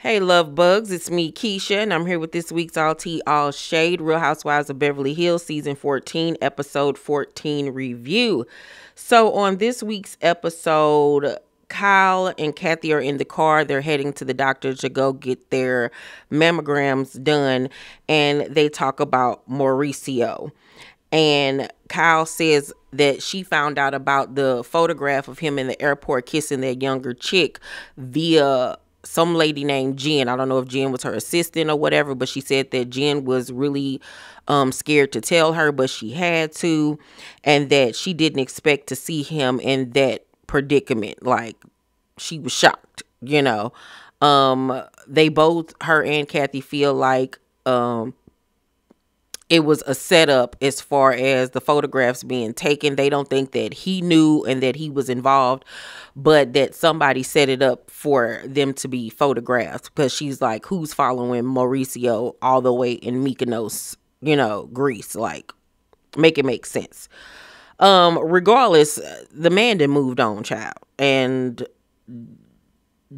Hey, love bugs, it's me, Keisha, and I'm here with this week's All Tea, All Shade, Real Housewives of Beverly Hills, Season 14, Episode 14 review. So on this week's episode, Kyle and Kathy are in the car. They're heading to the doctor to go get their mammograms done, and they talk about Mauricio. And Kyle says that she found out about the photograph of him in the airport kissing that younger chick via some lady named Jen. I don't know if Jen was her assistant or whatever, but she said that Jen was really scared to tell her, but she had to, and that she didn't expect to see him in that predicament. Like, she was shocked. They both, her and Kathy, feel like it was a setup as far as the photographs being taken. They don't think that he knew and that he was involved, but that somebody set it up for them to be photographed, because she's like, who's following Mauricio all the way in Mykonos, Greece? Like, make it make sense. Regardless, the man done moved on, child. And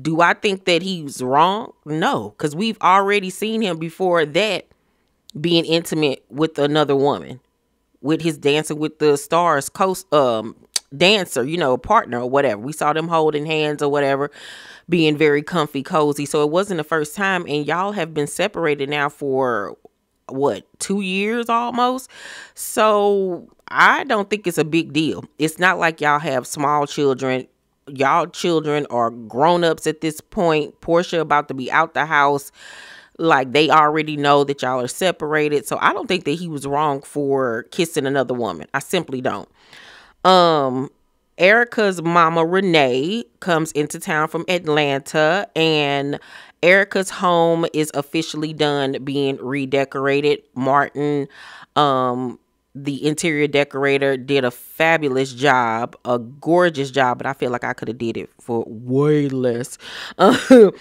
do I think that he's wrong? No, because we've already seen him before that being intimate with another woman, with his Dancing with the Stars dancer, partner or whatever. We saw them holding hands or whatever, being very comfy, cozy. So it wasn't the first time, and y'all have been separated now for what, 2 years almost. So I don't think it's a big deal. It's not like y'all have small children. Y'all children are grown-ups at this point. Portia about to be out the house. Like, they already know that y'all are separated. So I don't think that he was wrong for kissing another woman. I simply don't. Erika's mama, Renee, comes into town from Atlanta, and Erika's home is officially done being redecorated. Martin, the interior decorator, did a fabulous job, a gorgeous job, but I feel like I could have did it for way less. Her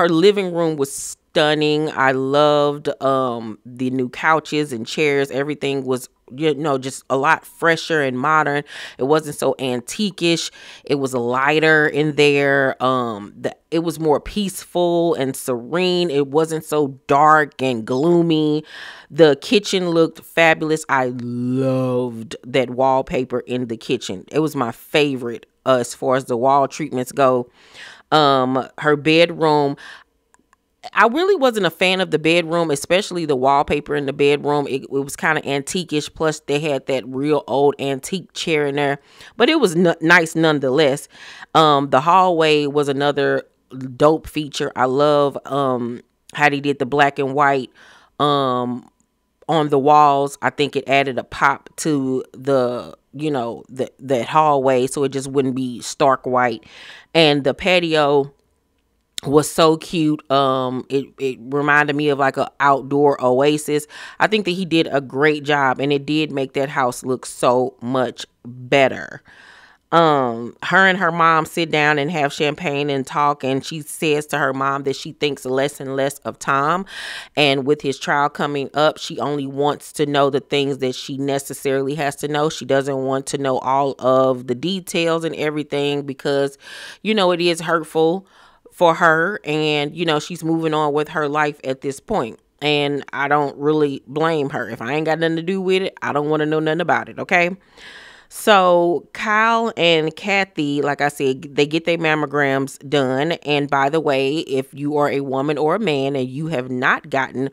living room was stunning. I loved the new couches and chairs. Everything was, just a lot fresher and modern. It wasn't so antique-ish. It was lighter in there. It was more peaceful and serene. It wasn't so dark and gloomy. The kitchen looked fabulous. I loved that wallpaper in the kitchen. It was my favorite as far as the wall treatments go. Her bedroom, I really wasn't a fan of the bedroom, especially the wallpaper in the bedroom. It was kind of antique-ish. Plus, they had that real old antique chair in there. But it was nice nonetheless. The hallway was another dope feature. I love how they did the black and white on the walls. I think it added a pop to the that hallway, so it just wouldn't be stark white. And the patio was so cute. It reminded me of like an outdoor oasis. I think that he did a great job, and it did make that house look so much better. Her and her mom sit down and have champagne and talk, and she says to her mom that she thinks less and less of Tom, and with his trial coming up, she only wants to know the things that she necessarily has to know. She doesn't want to know all of the details and everything, because it is hurtful for her, and she's moving on with her life at this point, and I don't really blame her. If I ain't got nothing to do with it, I don't want to know nothing about it. Okay. So Kyle and Kathy, like I said, they get their mammograms done. And by the way, if you are a woman or a man and you have not gotten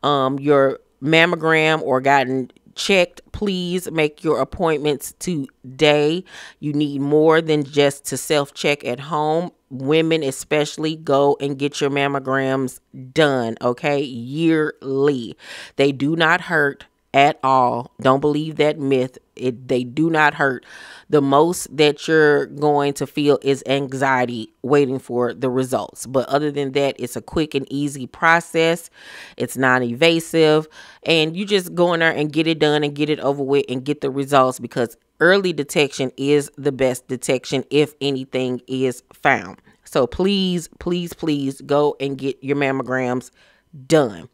your mammogram or gotten checked, please make your appointments today. You need more than just to self-check at home. Women especially, go and get your mammograms done, okay? Yearly. They do not hurt at all. Don't believe that myth. They do not hurt. The most that you're going to feel is anxiety waiting for the results. But other than that, it's a quick and easy process. It's non-invasive. And you just go in there and get it done and get it over with and get the results, because early detection is the best detection if anything is found. So please, please, please go and get your mammograms done.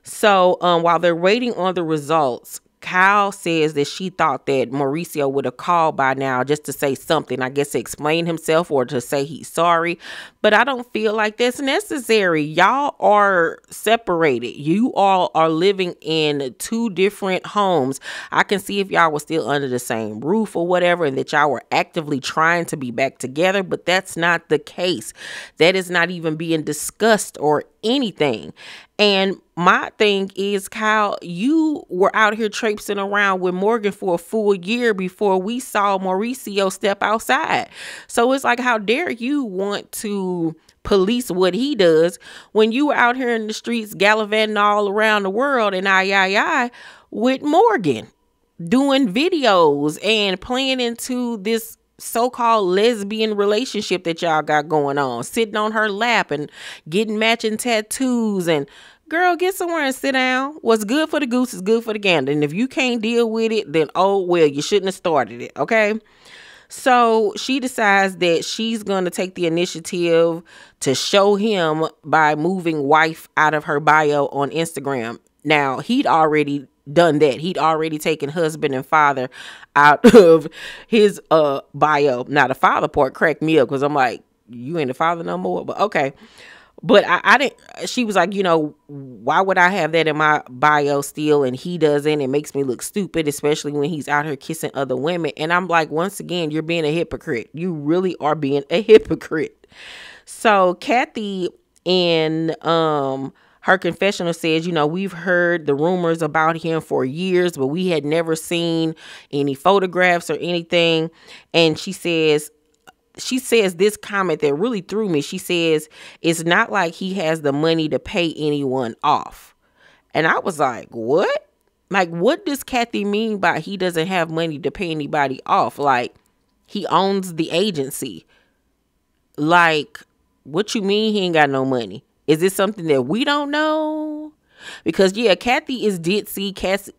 So while they're waiting on the results, Kyle says that she thought that Mauricio would have called by now just to say something, I guess to explain himself or to say he's sorry. But I don't feel like that's necessary. Y'all are separated. You all are living in two different homes. I can see if y'all were still under the same roof or whatever, and that y'all were actively trying to be back together, but that's not the case. That is not even being discussed or anything. And my thing is, Kyle, you were out here traipsing around with Morgan for a full year before we saw Mauricio step outside. So it's like, how dare you want to police what he does when you were out here in the streets gallivanting all around the world and I with Morgan, doing videos and playing into this so-called lesbian relationship that y'all got going on, sitting on her lap and getting matching tattoos. And girl, get somewhere and sit down. What's good for the goose is good for the gander. And if you can't deal with it, then oh well, you shouldn't have started it. Okay. So she decides that she's going to take the initiative to show him by moving wife out of her bio on Instagram. Now, he'd already done that. He'd already taken husband and father out of his bio. Now, the father part cracked me up because I'm like, you ain't the father no more? But okay. But I didn't, she was like, you know, why would I have that in my bio still and he doesn't? It makes me look stupid, especially when he's out here kissing other women. And I'm like, once again, you're being a hypocrite. You really are being a hypocrite. So Kathy in her confessional says, you know, we've heard the rumors about him for years, but we had never seen any photographs or anything. And she says this comment that really threw me. She says, it's not like he has the money to pay anyone off. And I was like, what? Like, what does Kathy mean by he doesn't have money to pay anybody off? Like, he owns the agency. Like, what you mean he ain't got no money? Is this something that we don't know? Because, yeah, Kathy is ditzy.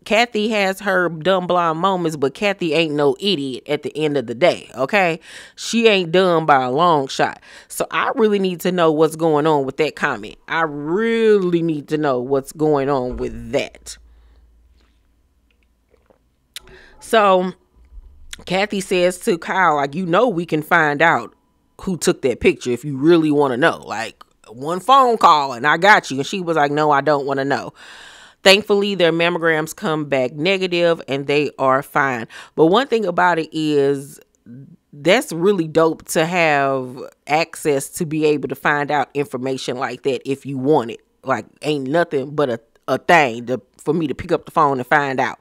Kathy has her dumb blonde moments, but Kathy ain't no idiot at the end of the day, okay? She ain't dumb by a long shot. So I really need to know what's going on with that comment. I really need to know what's going on with that. So Kathy says to Kyle, like, you know, we can find out who took that picture if you really want to know. Like, one phone call and I got you. And she was like, no, I don't want to know. Thankfully, their mammograms come back negative and they are fine. But one thing about it is that's really dope to have access to be able to find out information like that if you want it. Like, ain't nothing but a thing for me to pick up the phone and find out.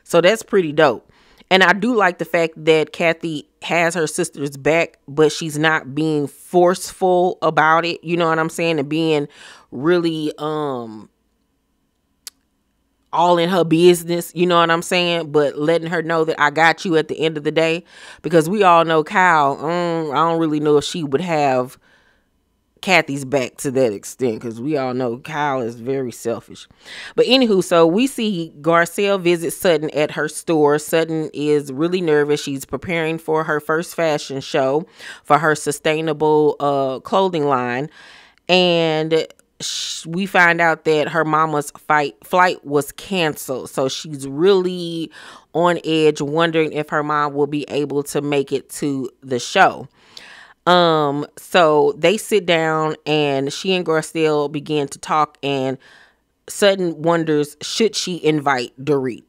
So that's pretty dope. And I do like the fact that Kathy has her sister's back, but she's not being forceful about it. You know what I'm saying? And being really all in her business. You know what I'm saying? But letting her know that I got you at the end of the day. Because we all know Kyle, I don't really know if she would have Kathy's back to that extent, because we all know Kyle is very selfish. But anywho, so we see Garcelle visit Sutton at her store. Sutton is really nervous. She's preparing for her first fashion show for her sustainable clothing line. And we find out that her mama's flight was canceled. So she's really on edge, wondering if her mom will be able to make it to the show. So they sit down and she and Garcelle begin to talk, and Sutton wonders, should she invite Dorit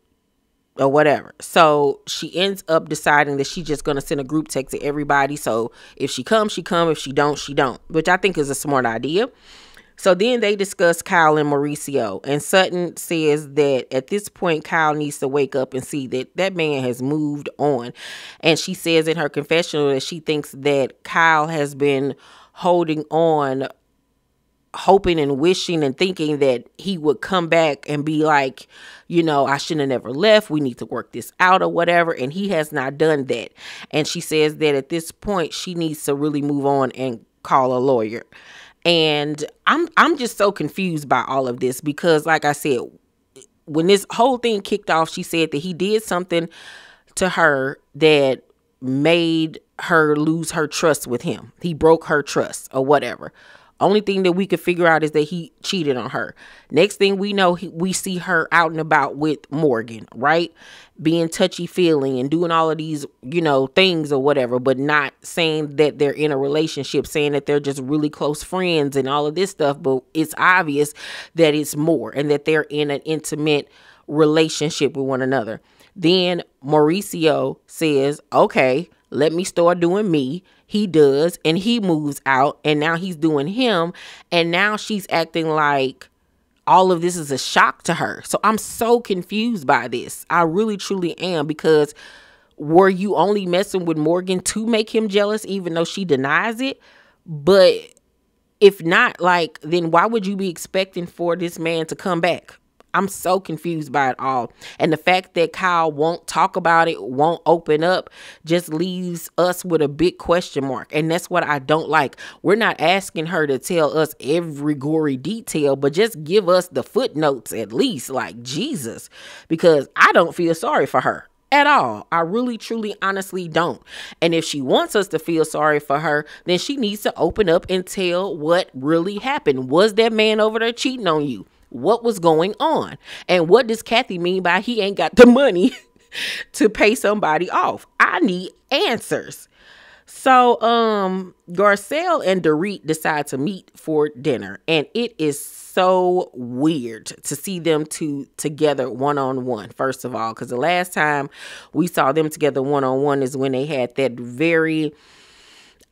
or whatever? So she ends up deciding that she's just going to send a group text to everybody. So if she comes, she comes. If she don't, she don't, which I think is a smart idea. So then they discuss Kyle and Mauricio, and Sutton says that at this point, Kyle needs to wake up and see that that man has moved on. And she says in her confessional that she thinks that Kyle has been holding on, hoping and wishing and thinking that he would come back and be like, you know, I shouldn't have never left. We need to work this out or whatever. And he has not done that. And she says that at this point, she needs to really move on and call a lawyer. And I'm just so confused by all of this, because like I said, when this whole thing kicked off, she said that he did something to her that made her lose her trust with him. He broke her trust or whatever. Only thing that we could figure out is that he cheated on her. Next thing we know, we see her out and about with Morgan, right? Being touchy-feely and doing all of these, things or whatever, but not saying that they're in a relationship, saying that they're just really close friends and all of this stuff. But it's obvious that it's more and that they're in an intimate relationship with one another. Then Mauricio says, okay, let me start doing me. He does, and he moves out, and now he's doing him, and now she's acting like all of this is a shock to her. So I'm so confused by this. I really, truly am, because were you only messing with Morgan to make him jealous, even though she denies it? But if not, like, then why would you be expecting for this man to come back? I'm so confused by it all. And the fact that Kyle won't talk about it, won't open up, just leaves us with a big question mark. And that's what I don't like. We're not asking her to tell us every gory detail, but just give us the footnotes at least, like Jesus, because I don't feel sorry for her at all. I really, truly, honestly don't. And if she wants us to feel sorry for her, then she needs to open up and tell what really happened. Was that man over there cheating on you? What was going on? And what does Kathy mean by he ain't got the money to pay somebody off? I need answers. So Garcelle and Dorit decide to meet for dinner, and it is so weird to see them two together one-on-one, first of all, because the last time we saw them together one-on-one is when they had that very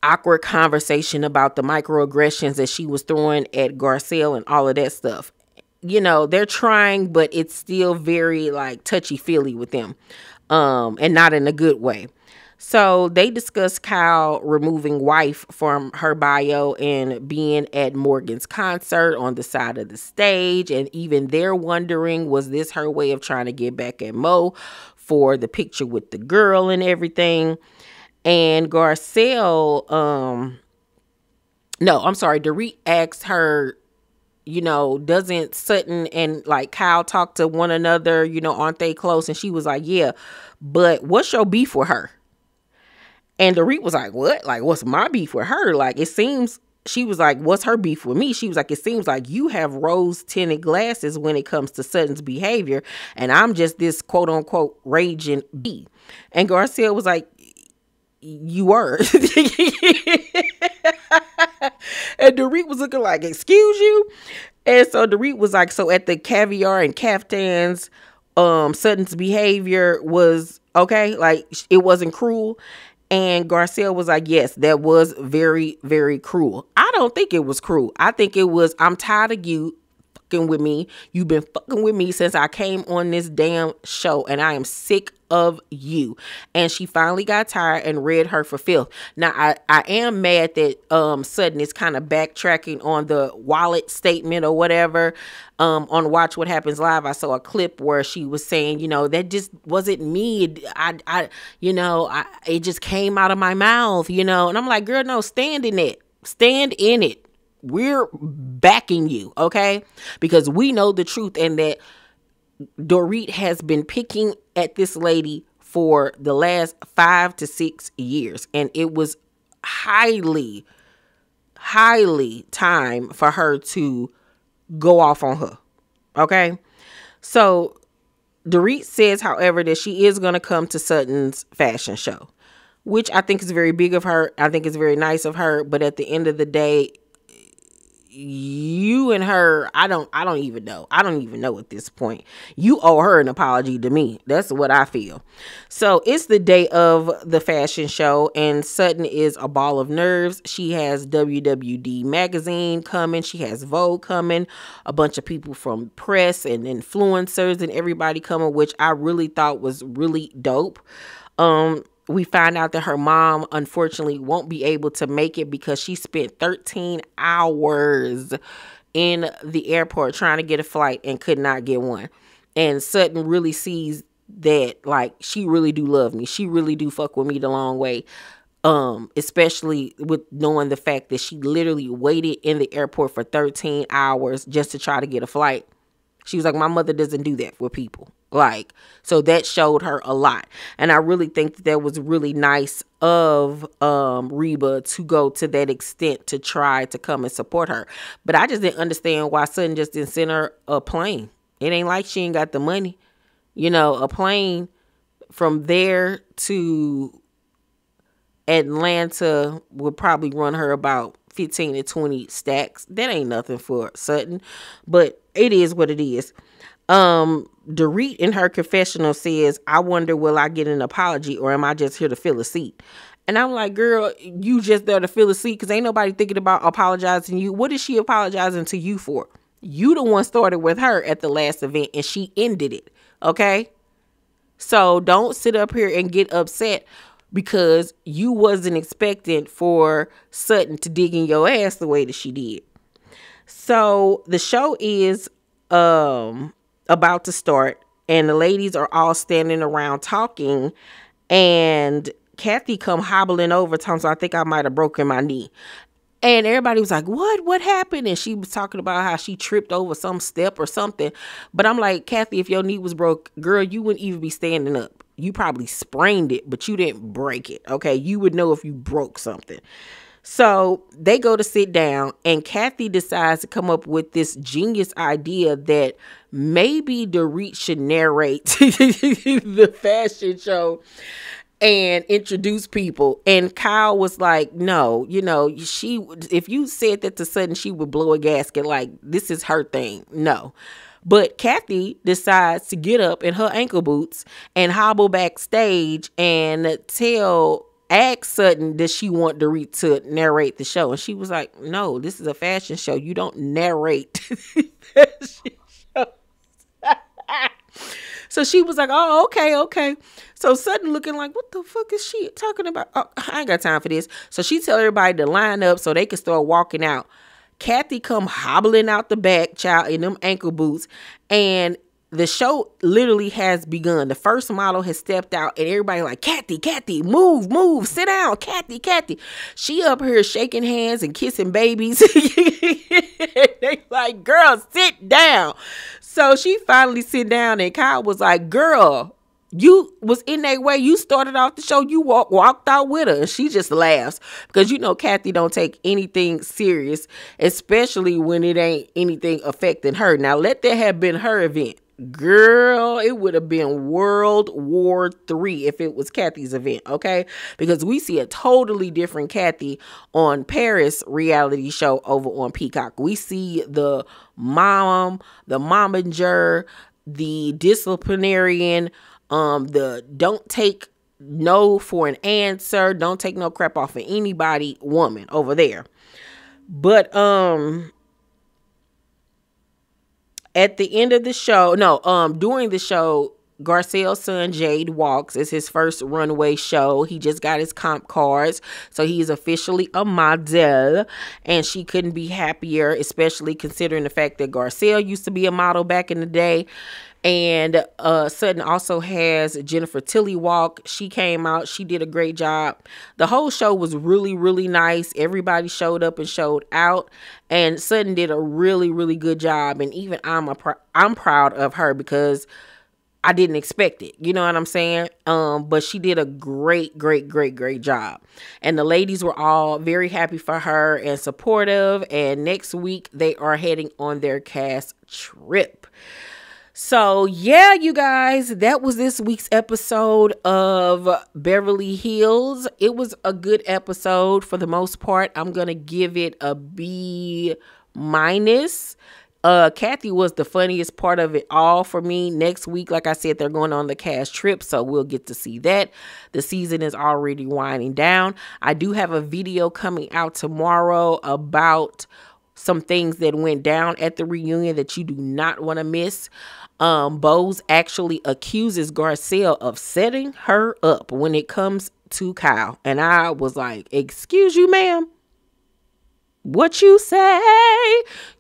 awkward conversation about the microaggressions that she was throwing at Garcelle and all of that stuff. They're trying, but it's still very like touchy-feely with them, and not in a good way. So they discuss Kyle removing wife from her bio and being at Morgan's concert on the side of the stage. And even they're wondering, was this her way of trying to get back at Mo for the picture with the girl and everything? And Garcelle, Dorit asked her, doesn't Sutton and like Kyle talk to one another? Aren't they close? And she was like, yeah, but what's your beef with her? And Dorit was like, what? Like, what's my beef with her? Like, it seems, she was like, what's her beef with me? She was like, it seems like you have rose-tinted glasses when it comes to Sutton's behavior, and I'm just this quote-unquote raging bee. And Garcelle was like, you were. And Dorit was looking like, excuse you? And so Dorit was like, so at the caviar and caftans, Sutton's behavior was okay? Like, it wasn't cruel? And Garcelle was like, yes, that was very, very cruel. I don't think it was cruel. I think it was, I'm tired of you fucking with me. You've been fucking with me since I came on this damn show, and I am sick of you. And she finally got tired and read her for filth. Now, I am mad that Sutton is kind of backtracking on the wallet statement or whatever. On Watch What Happens Live, I saw a clip where she was saying, that just wasn't me. It just came out of my mouth, and I'm like, girl, no, stand in it. Stand in it. We're backing you, okay? Because we know the truth, and that Dorit has been picking at this lady for the last 5 to 6 years, and it was highly time for her to go off on her, okay? So Dorit says, however, that she is going to come to Sutton's fashion show, which I think is very big of her. I think it's very nice of her, but at the end of the day, you and her, I don't even know. I don't even know at this point. You owe her an apology to me. That's what I feel. So it's the day of the fashion show, and Sutton is a ball of nerves. She has WWD magazine coming. She has Vogue coming. A bunch of people from press and influencers and everybody coming, which I really thought was really dope. We find out that her mom, unfortunately, won't be able to make it because she spent 13 hours in the airport trying to get a flight and could not get one. And Sutton really sees that, like, she really do love me. She really do fuck with me the long way. Especially with knowing the fact that she literally waited in the airport for 13 hours just to try to get a flight. She was like, my mother doesn't do that with people. Like, so that showed her a lot. And I really think that was really nice of RHOBH to go to that extent to try to come and support her. But I just didn't understand why Sutton just didn't send her a plane. It ain't like she ain't got the money. You know, a plane from there to Atlanta would probably run her about 15 to 20 stacks. That ain't nothing for Sutton, but it is what it is. Dorit in her confessional says, I wonder, will I get an apology or am I just here to fill a seat? And I'm like, girl, you just there to fill a seat because ain't nobody thinking about apologizing to you. What is she apologizing to you for? You the one started with her at the last event and she ended it. Okay? So don't sit up here and get upset because you wasn't expecting for Sutton to dig in your ass the way that she did. So the show is about to start and the ladies are all standing around talking and Kathy come hobbling over, telling I think I might have broken my knee. And everybody was like, what happened? And she was talking about how she tripped over some step or something. But I'm like, Kathy, if your knee was broke, girl, you wouldn't even be standing up. You probably sprained it, but you didn't break it. Okay. You would know if you broke something. So they go to sit down and Kathy decides to come up with this genius idea that maybe Dorit should narrate the fashion show and introduce people. And Kyle was like, no, you know, if you said that to Sutton, she would blow a gasket. Like, this is her thing. No. But Kathy decides to get up in her ankle boots and hobble backstage and ask Sutton, does she want Dorit to narrate the show? And she was like, no, this is a fashion show. You don't narrate fashion shows. So she was like, oh, okay. So Sutton looking like, what the fuck is she talking about? Oh, I ain't got time for this. So she tell everybody to line up so they can start walking out. Kathy come hobbling out the back, child, in them ankle boots. And the show literally has begun. The first model has stepped out and everybody like, Kathy, move, sit down, Kathy. She up here shaking hands and kissing babies. They like, girl, sit down. So she finally sit down and Kyle was like, girl, you was in that way. You started off the show. You walked out with her. And she just laughs because, you know, Kathy don't take anything serious, especially when it ain't anything affecting her. Now, let that have been her event. Girl, it would have been World War III if it was Kathy's event, okay? Because we see a totally different Kathy on Paris reality show over on Peacock. We see the momager, the disciplinarian, the don't take no for an answer, don't take no crap off of anybody woman over there. But at the end of the show, during the show, Garcelle's son Jade walks. It's his first runway show. He just got his comp cards, so he's officially a model, and she couldn't be happier, especially considering the fact that Garcelle used to be a model back in the day. And Sutton also has Jennifer Tilly walk. She came out. She did a great job. The whole show was really, really nice. Everybody showed up and showed out. And Sutton did a really, really good job. And even I'm proud of her because I didn't expect it. You know what I'm saying? But she did a great job. And the ladies were all very happy for her and supportive. And next week they are heading on their cast trip. So, yeah, you guys, that was this week's episode of Beverly Hills. It was a good episode for the most part. I'm going to give it a B-. Kathy was the funniest part of it all for me. Next week, like I said, they're going on the cast trip, so we'll get to see that. The season is already winding down. I do have a video coming out tomorrow about some things that went down at the reunion that you do not want to miss. Bose actually accuses Garcelle of setting her up when it comes to Kyle. And I was like, excuse you, ma'am? What you say?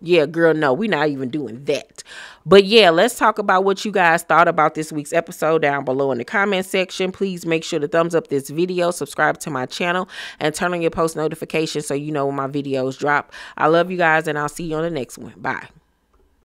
Yeah, girl, no, we're not even doing that. But yeah, let's talk about what you guys thought about this week's episode down below in the comment section. Please make sure to thumbs up this video, subscribe to my channel, and turn on your post notifications so you know when my videos drop. I love you guys, and I'll see you on the next one. Bye.